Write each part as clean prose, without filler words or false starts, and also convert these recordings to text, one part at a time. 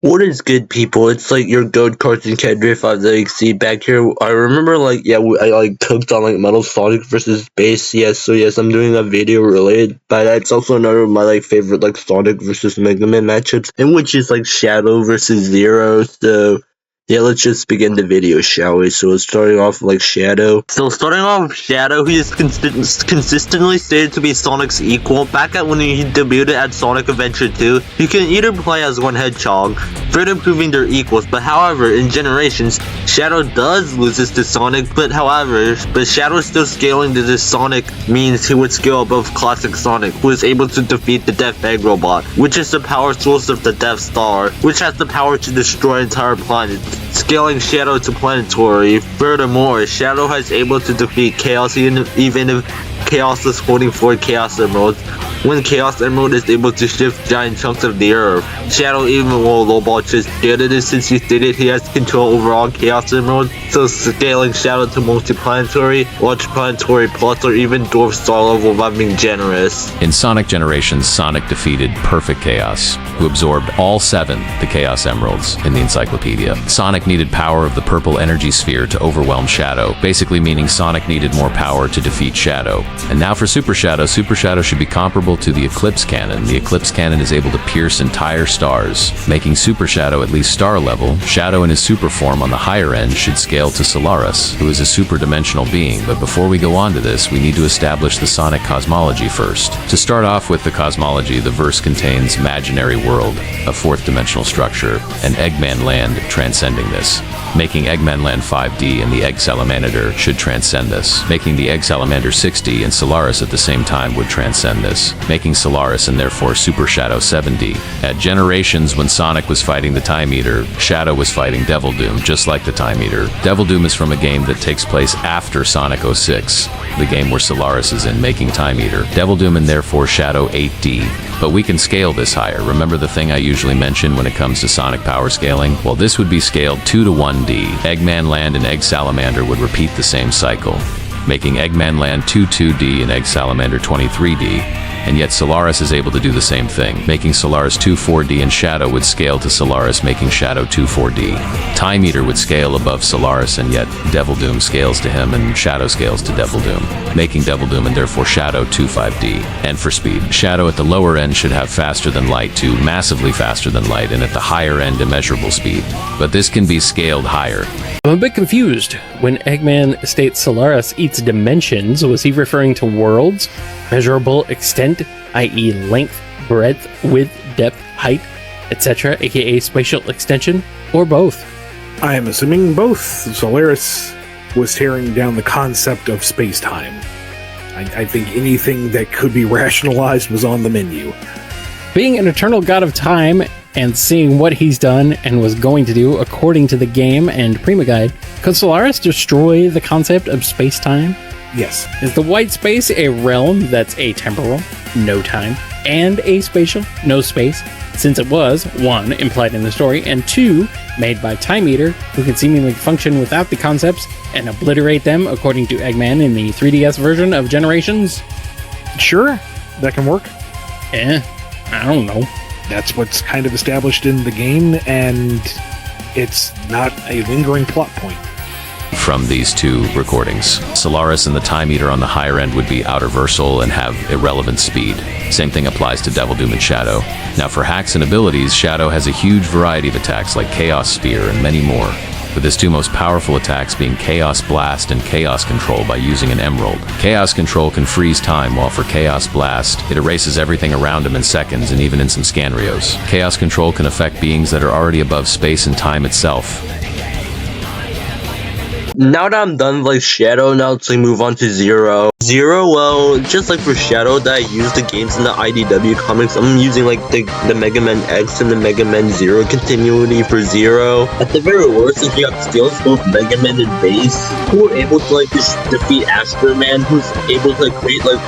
What is good, people? It's like your goat cartoon character. If I like see back here, I remember like I like cooked on like Metal Sonic versus Base. Yes, so yes, I'm doing a video related. But that's also another of my like favorite like Sonic versus Mega Man matchups, and which is like Shadow versus Zero. So yeah, let's just begin the video, shall we? So it's starting off with, like Shadow. So starting off with Shadow, he is consistently stated to be Sonic's equal. Back at when he debuted at Sonic Adventure 2, you can either play as one Hedgehog, further proving they're equals. But however, in Generations, Shadow does loses to Sonic. But Shadow is still scaling to this Sonic means he would scale above classic Sonic, who is able to defeat the Death Egg Robot, which is the power source of the Death Star, which has the power to destroy entire planets, scaling Shadow to planetary. Furthermore, Shadow has able to defeat Chaos even if Chaos is holding 4 Chaos Emeralds, when Chaos Emerald is able to shift giant chunks of the earth. Shadow even will lowball just scared it since he stated he has control over all Chaos Emeralds, so scaling Shadow to multi-planetary, large planetary plus, or even dwarf star level by being generous. In Sonic Generations, Sonic defeated Perfect Chaos, who absorbed all 7 the Chaos Emeralds in the encyclopedia. Sonic needed power of the purple energy sphere to overwhelm Shadow, basically meaning Sonic needed more power to defeat Shadow. And now for Super Shadow should be comparable to the Eclipse Cannon. The Eclipse Cannon is able to pierce entire stars, making Super Shadow at least star level. Shadow in his super form on the higher end should scale to Solaris, who is a super dimensional being. But before we go on to this, we need to establish the Sonic cosmology first. To start off with the cosmology, the verse contains Imaginary World, a 4th dimensional structure, and Eggman Land transcending this, making Eggman Land 5D, and the Egg Salamander should transcend this, making the Egg Salamander 6D, and Solaris at the same time would transcend this, making Solaris and therefore Super Shadow 7D. At Generations, when Sonic was fighting the Time Eater, Shadow was fighting Devil Doom, just like the Time Eater. Devil Doom is from a game that takes place after Sonic 06, the game where Solaris is in, making Time Eater. Devil Doom and therefore Shadow 8D. But we can scale this higher. Remember the thing I usually mention when it comes to Sonic power scaling? Well, this would be scaled 2 to 1D. Eggman Land and Egg Salamander would repeat the same cycle, making Eggman Land 2D and Egg Salamander 23D. And yet Solaris is able to do the same thing, making Solaris 2-4D, and Shadow would scale to Solaris, making Shadow 2-4D. Time Eater would scale above Solaris, and yet Devil Doom scales to him and Shadow scales to Devil Doom, making Devil Doom and therefore Shadow 2-5D. And for speed, Shadow at the lower end should have faster than light to massively faster than light, and at the higher end immeasurable speed. But this can be scaled higher. I'm a bit confused. When Eggman states Solaris eats dimensions, was he referring to worlds, measurable extent, i.e. length, breadth, width, depth, height, etc., aka spatial extension, or both? I am assuming both. Solaris was tearing down the concept of space-time. I think anything that could be rationalized was on the menu. Being an eternal god of time and seeing what he's done and was going to do according to the game and Prima Guide, could Solaris destroy the concept of space-time? Yes. Is the white space a realm that's atemporal, no time, and aspatial, no space, since it was, 1, implied in the story, and 2, made by Time Eater, who can seemingly function without the concepts and obliterate them according to Eggman in the 3DS version of Generations? Sure, that can work. I don't know. That's what's kind of established in the game, and it's not a lingering plot point. From these 2 recordings, Solaris and the Time Eater on the higher end would be outerversal and have irrelevant speed. Same thing applies to Devil Doom and Shadow. Now for hacks and abilities, Shadow has a huge variety of attacks like Chaos Spear and many more, with his 2 most powerful attacks being Chaos Blast and Chaos Control by using an emerald. Chaos Control can freeze time, while for Chaos Blast, it erases everything around him in seconds and even in some Scanrios. Chaos Control can affect beings that are already above space and time itself. Now that I'm done with like Shadow, now let's like move on to Zero. Zero, well, just like for Shadow that I used the games in the IDW comics, I'm using like the Mega Man X and the Mega Man Zero continuity for Zero. At the very worst, if you have skills both Mega Man and Base, who are able to like just defeat Astro Man, who's able to like create like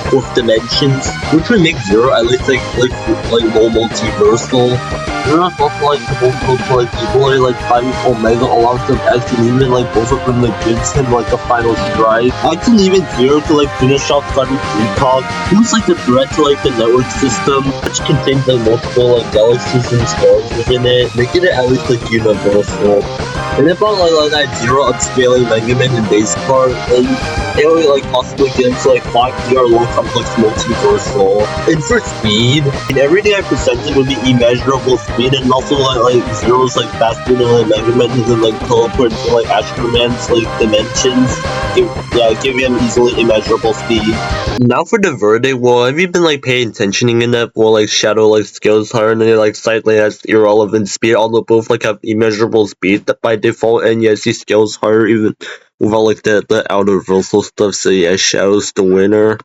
fourth dimensions, which would make Zero at least like more multiversal. Zero's also like supposed to like people like fighting Omega alongside X, and even like both of them like gives him like a final strike. X and even Zero to like finish off Sonic Recog, it was like a threat to like the network system, which contains like multiple like galaxies and stars within it, making it at least like universal. And it brought like that zero upscaling Mega Man and base part, and it would like possibly get into like 5 VR low complex multiversal. And for speed, and everything I presented would be immeasurable speed, and also like Zero's like faster than like Mega Man, and then like teleport to like Astro Man's like dimensions. Giving him easily immeasurable speed. Now for the verdict, well, have you been like paying attention in that? Well, like Shadow like skills higher and then like slightly has irrelevant speed, although both like have immeasurable speed by default, and yes, he skills higher even without like the outer versal stuff. So yeah, Shadow's the winner.